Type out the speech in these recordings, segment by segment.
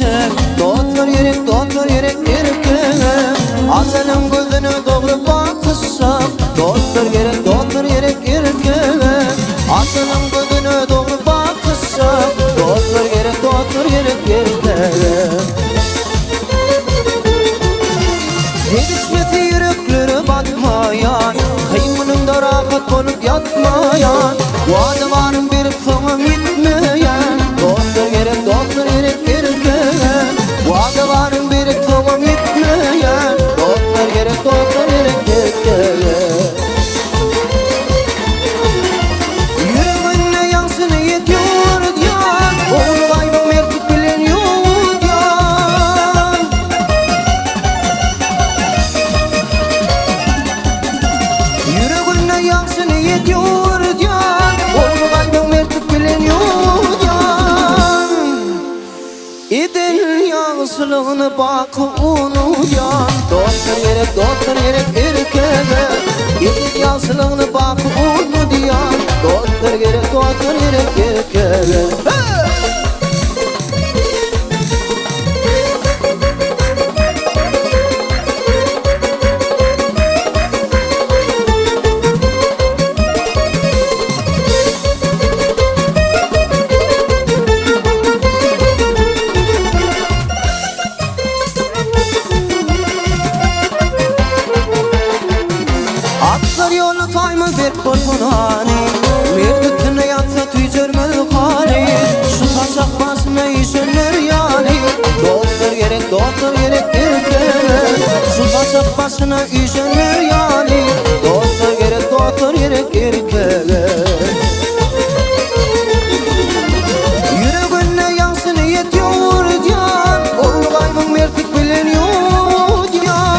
içer. Doktor yerek Azelin gözünü doğru bakışsam. Doktor yerek Azelin gözünü doğru bakışsam. Doktor yerek Gelişmeti yürekleri batmayan, kıyımında rahat olup yatmayan, bu adamın bir fıngım gitmeyen. Doktor yerek bu adamın bir fıngım gitmeyen. Doktor yerek Yüreğine yansın yetiyor diyan, oğlu kaybım erkek bilen yok diyan. Yüreğine yansın yetiyor diyan, oğlu kaybım erkek bilen yok diyan. İdil yansılığını bak onu yan. Doktor yerek erkebe, İdil yansılığını bak onu diyan. Doktor yerek erkebe. Atlar yolu tayma bir korkunani, mevdütüne yatsa tüycörmeli hali. Şu taşak basına işenler yani. Doktor yerek erkebe, şu taşak basına işenler yani. Doktor yerek erkebe. Yüreğine yansın yetiyor diyan, oğlu kaybım erkek bilen yok diyan.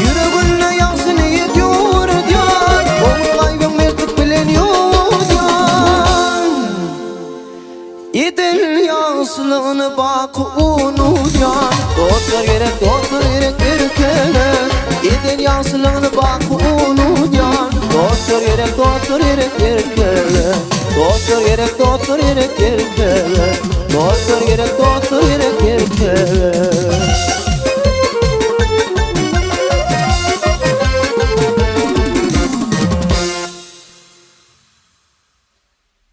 Yüreğine yansın yetiyor diyan, oğlu kaybım erkek bilen yok diyan. İdil yansılığını bak onu diyan. Doktor yerek erkebe, İdil yansılığını bak onu diyan. Doktor yerek erkebe.